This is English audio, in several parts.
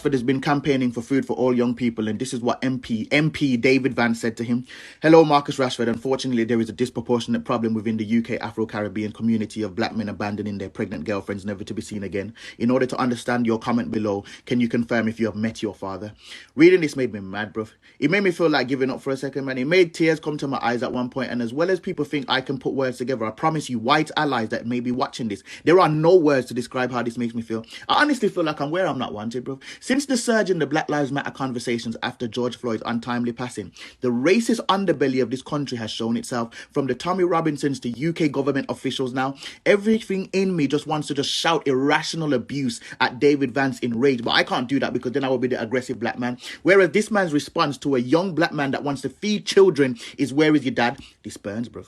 Rashford has been campaigning for food for all young people, and this is what MP David Vance said to him. Hello, Marcus Rashford. Unfortunately, there is a disproportionate problem within the UK Afro-Caribbean community of black men abandoning their pregnant girlfriends never to be seen again. In order to understand your comment below, can you confirm if you have met your father? Reading this made me mad, bro. It made me feel like giving up for a second, man. It made tears come to my eyes at one point, and as well as people think I can put words together, I promise you, white allies that may be watching this, there are no words to describe how this makes me feel. I honestly feel like I'm where I'm not wanted, bro. Since the surge in the Black Lives Matter conversations after George Floyd's untimely passing, the racist underbelly of this country has shown itself. From the Tommy Robinsons to UK government officials now, everything in me just wants to just shout irrational abuse at David Vance in rage, but I can't do that because then I will be the aggressive black man. Whereas this man's response to a young black man that wants to feed children is, where is your dad? This burns, bro.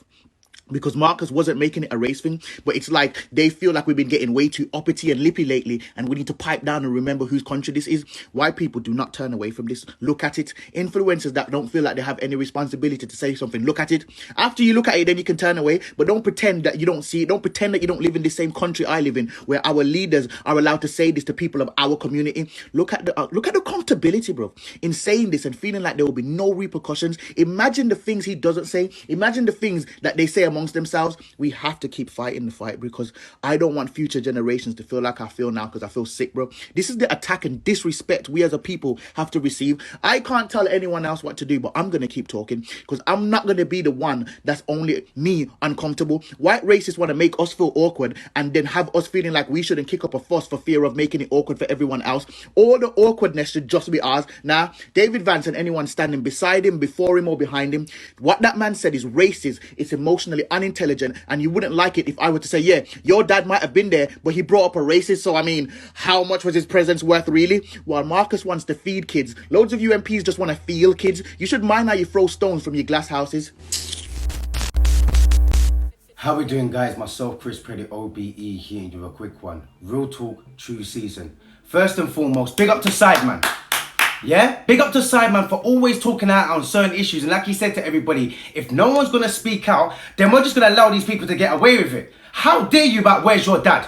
Because Marcus wasn't making it a race thing, but it's like they feel like we've been getting way too uppity and lippy lately, and we need to pipe down and remember whose country this is. White people do not turn away from this. Look at it. Influencers that don't feel like they have any responsibility to say something, look at it. After you look at it, then you can turn away, but don't pretend that you don't see it. Don't pretend that you don't live in the same country I live in, where our leaders are allowed to say this to people of our community. Look at the comfortability, bro, in saying this and feeling like there will be no repercussions. Imagine the things he doesn't say. Imagine the things that they say amongst themselves. We have to keep fighting the fight, because I don't want future generations to feel like I feel now, because I feel sick, bro. This is the attack and disrespect we as a people have to receive. I can't tell anyone else what to do, but I'm going to keep talking, because I'm not going to be the one that's only me uncomfortable. White racists want to make us feel awkward and then have us feeling like we shouldn't kick up a fuss for fear of making it awkward for everyone else. All the awkwardness should just be ours. Now, David Vance and anyone standing beside him, before him or behind him, what that man said is racist. It's emotionally unintelligent, and you wouldn't like it if I were to say, yeah, your dad might have been there, but he brought up a racist, so I mean, how much was his presence worth really? While Marcus wants to feed kids, loads of you MPs just want to feel kids. You should mind how you throw stones from your glass houses. How we doing, guys? Myself, Preddie OBE, here to do a quick one. Real talk, true season. First and foremost, big up to Sideman. Yeah? Big up to Sideman for always talking out on certain issues. And like he said to everybody, if no one's going to speak out, then we're just going to allow these people to get away with it. How dare you about where's your dad?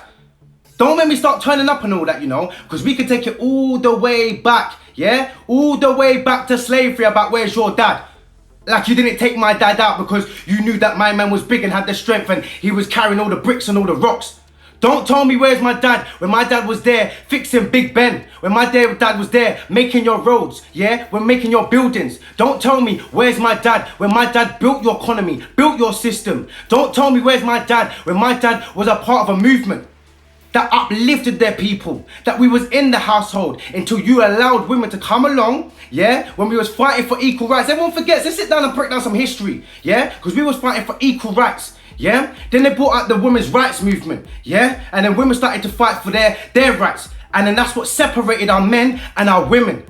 Don't make me start turning up and all that, you know, because we can take it all the way back, yeah? All the way back to slavery about where's your dad. Like you didn't take my dad out because you knew that my man was big and had the strength and he was carrying all the bricks and all the rocks. Don't tell me where's my dad when my dad was there fixing Big Ben. When my dad was there making your roads, yeah? When making your buildings. Don't tell me where's my dad when my dad built your economy, built your system. Don't tell me where's my dad when my dad was a part of a movement that uplifted their people, that we was in the household until you allowed women to come along, yeah? When we was fighting for equal rights. Everyone forgets, let's sit down and break down some history, yeah? Because we was fighting for equal rights. Yeah, then they brought out the women's rights movement, yeah, and then women started to fight for their rights, and then that's what separated our men and our women. Do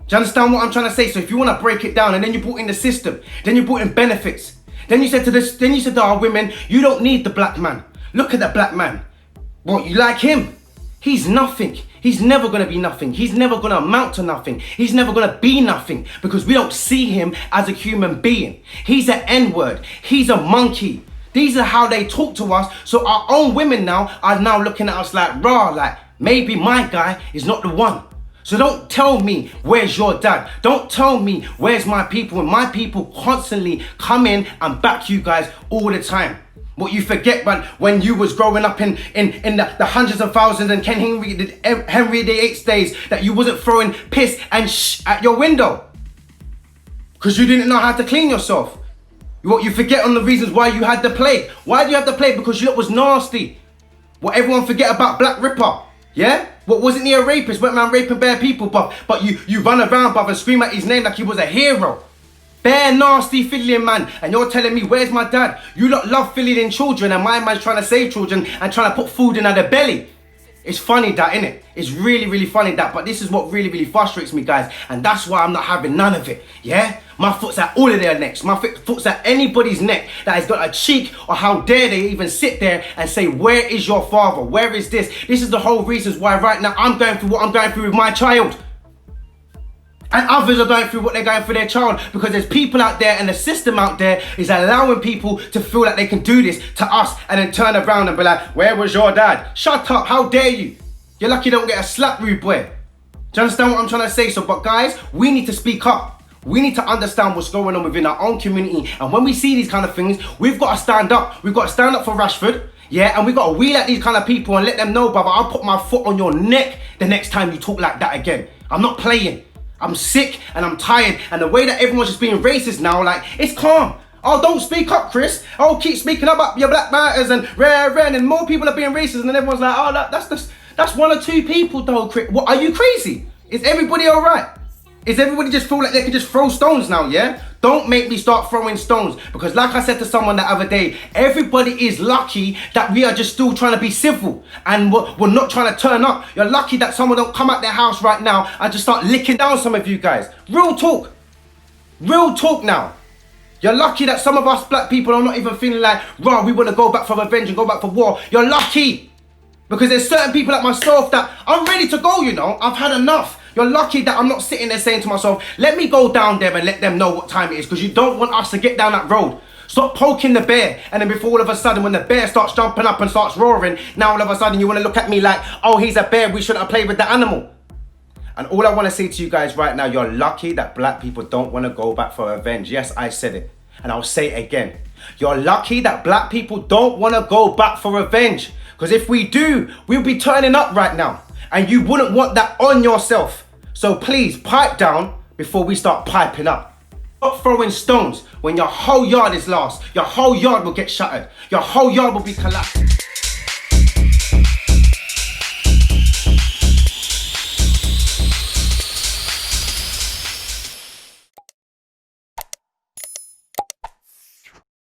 you understand what I'm trying to say? So if you want to break it down, and then you brought in the system, then you brought in benefits, then you said to our women, you don't need the black man. Look at that black man. What, you like him? He's nothing. He's never going to be nothing. He's never going to amount to nothing. He's never going to be nothing because we don't see him as a human being. He's an N-word. He's a monkey. These are how they talk to us. So our own women now are now looking at us like, rah, like maybe my guy is not the one. So don't tell me where's your dad. Don't tell me where's my people when my people constantly come in and back you guys all the time. What you forget, man, when you was growing up in the hundreds of thousands and Henry VIII's days, that you wasn't throwing piss and at your window because you didn't know how to clean yourself. What you forget on the reasons why you had the plague. Why do you have the plague? Because you lot was nasty. What everyone forget about Black Ripper, yeah? What, wasn't he a rapist? Went around raping bare people, but you run around, bruv, and scream at his name like he was a hero. Bare nasty fiddling man, and you're telling me where's my dad? You lot love fiddling children, and my man's trying to save children and trying to put food in their belly. It's funny that, innit? It's really, really funny that, but this is what really, really frustrates me, guys, and that's why I'm not having none of it, yeah? My foot's at all of their necks. My foot's at anybody's neck that has got a cheek, or how dare they even sit there and say, where is your father? Where is this? This is the whole reasons why right now I'm going through what I'm going through with my child. And others are going through what they're going through their child, because there's people out there and the system out there is allowing people to feel like they can do this to us and then turn around and be like, where was your dad? Shut up, how dare you? You're lucky you don't get a slap, rude boy. Do you understand what I'm trying to say? So, but guys, we need to speak up. We need to understand what's going on within our own community. And when we see these kind of things, we've got to stand up. We've got to stand up for Rashford. Yeah, and we've got to wheel at these kind of people and let them know, brother, I'll put my foot on your neck the next time you talk like that again. I'm not playing. I'm sick and I'm tired. And the way that everyone's just being racist now, like, it's calm. Oh, don't speak up, Chris. Oh, keep speaking up your black matters and rare, and more people are being racist. And then everyone's like, oh, that's one or two people, though. What, are you crazy? Is everybody all right? Is everybody just feel like they can just throw stones now, yeah? Don't make me start throwing stones. Because like I said to someone the other day, everybody is lucky that we are just still trying to be civil. And we're not trying to turn up. You're lucky that someone don't come out their house right now and just start licking down some of you guys. Real talk. Real talk now. You're lucky that some of us black people are not even feeling like, rah, we want to go back for revenge and go back for war. You're lucky. Because there's certain people like myself that I'm ready to go, you know. I've had enough. You're lucky that I'm not sitting there saying to myself, let me go down there and let them know what time it is, because you don't want us to get down that road. Stop poking the bear, and then before all of a sudden when the bear starts jumping up and starts roaring, now all of a sudden you want to look at me like, oh, he's a bear, we shouldn't have played with the animal. And all I want to say to you guys right now, you're lucky that black people don't want to go back for revenge. Yes, I said it, and I'll say it again. You're lucky that black people don't want to go back for revenge, because if we do, we'll be turning up right now. And you wouldn't want that on yourself. So please, pipe down before we start piping up. Stop throwing stones when your whole yard is lost. Your whole yard will get shattered. Your whole yard will be collapsing.